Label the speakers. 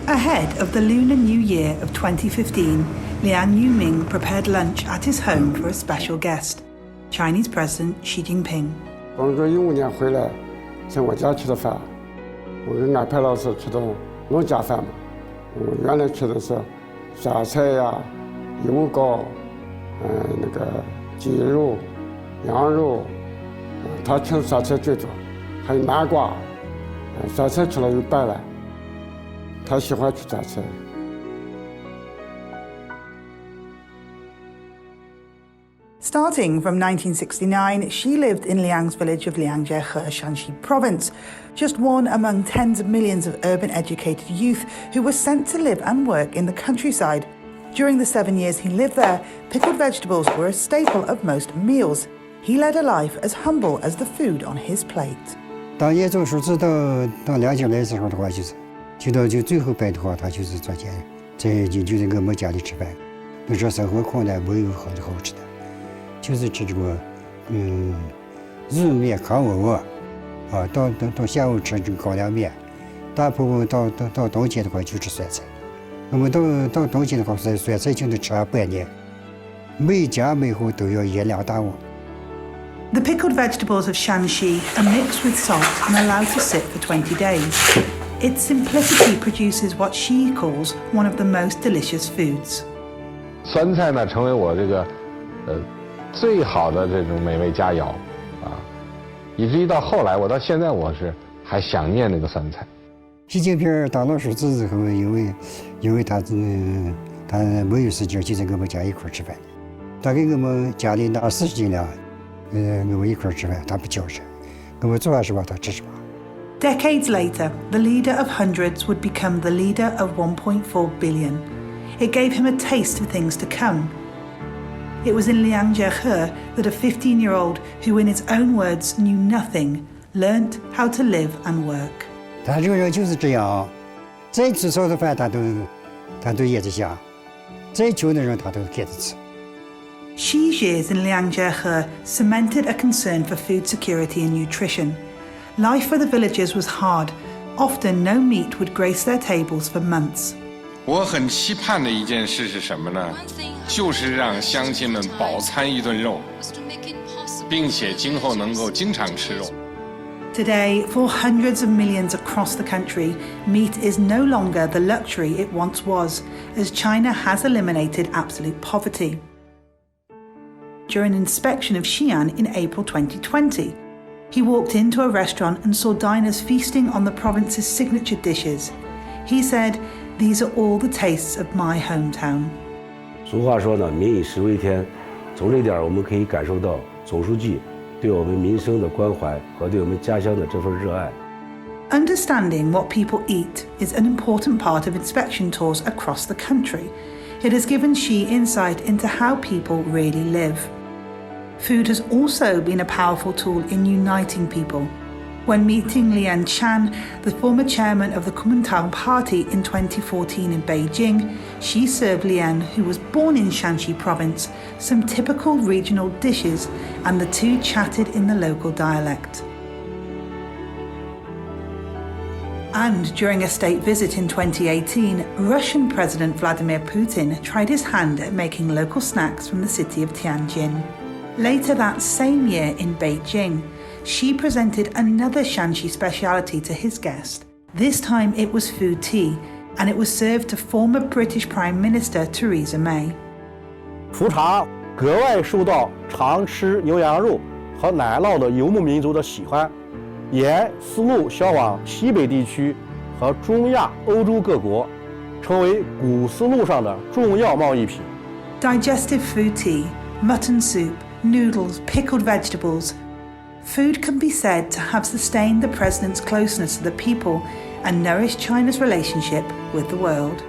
Speaker 1: Ahead of the Lunar New Year of 2015, Liang Yuming prepared lunch at his home for a special guest, Chinese President Xi Jinping.
Speaker 2: 2015年回来，在我家吃的饭，我给安排了是吃的农家饭嘛。我原来吃的是榨菜呀、油糕，那个鸡肉、羊肉，他吃榨菜最多，还有南瓜，榨菜吃了有半碗。他喜欢吃榨菜。
Speaker 1: Starting from 1969, Xi lived in Liang's village of Liangjie, Shanxi province, just one among tens of millions of urban educated youth who were sent to live and work in the countryside. During the 7 years he lived there, pickled vegetables were a staple of most meals. He led a life as humble as the food on his plate.
Speaker 3: 当业主数字到两家来的时候的话，就最后拜的话，他就是做家，就在我们家里吃饭。那时候生活困难，没有好吃的。就是吃这个，日面烤鹅，到下午吃这个高粱面，大部分到冬天的话就吃酸菜。我们到冬天的话，酸菜就能吃半年，每家每户都要1-2大碗。
Speaker 1: The pickled vegetables of Shanxi are mixed with salt and allowed to sit for 20 days. Its simplicity produces what Xi calls one of the most delicious foods.
Speaker 4: 酸菜呢，成为我这个最好的这种美味佳肴啊，以至于到后来，我到现在我是还想念那个酸菜。
Speaker 3: 习近平当了数字之后，因为他没有时间就在我们家一块吃饭，他给我们家里拿40斤粮，我们一块吃饭，他不交吃，我们做啥是吧，他吃什么。
Speaker 1: Decades later, the leader of hundreds would become the leader of 1.4 billion. It gave him a taste of things to come. It was in Liangjie that a 15-year-old who, in his own words, knew nothing, learnt how to live and work.
Speaker 3: 他这个人就是这样，再吃少的饭他都咽着下，再穷的人他都给着吃。
Speaker 1: Xi's years in Liangjie cemented a concern for food security and nutrition. Life for the villagers was hard. Often no meat would grace their tables for months.
Speaker 5: 我很期盼的一件事是什么呢？就是让乡亲们饱餐一顿肉，并且今后能够经常吃肉。
Speaker 1: Today, for hundreds of millions across the country, meat is no longer the luxury it once was, as China has eliminated absolute poverty. During an inspection of Xi'an in April 2020, he walked into a restaurant and saw diners feasting on the province's signature dishes. He said, "These are all the tastes of my hometown."
Speaker 6: 俗话说呢，民以食为天。从这点我们可以感受到总书记对我们民生的关怀和对我们家乡的这份热爱。
Speaker 1: Understanding what people eat is an important part of inspection tours across the country. It has given Xi insight into how people really live. Food has also been a powerful tool in uniting people. When meeting Lian Chan, the former chairman of the Kuomintang Party in 2014 in Beijing, Xi served Lian, who was born in Shanxi province, some typical regional dishes, and the two chatted in the local dialect. And during a state visit in 2018, Russian President Vladimir Putin tried his hand at making local snacks from the city of Tianjin. Later that same year in Beijing, Xi presented another Shanxi speciality to his guest. This time it was food tea, and it was served to former British Prime Minister Theresa May.
Speaker 7: fru茶格外受到常吃牛羊肉和奶酪的游牧民族的喜欢，沿丝路销往西北地区和中亚、欧洲各国，成为古丝路上的重要贸易品。
Speaker 1: Digestive food tea, mutton soup, noodles, pickled vegetables. Food can be said to have sustained the president's closeness to the people and nourished China's relationship with the world.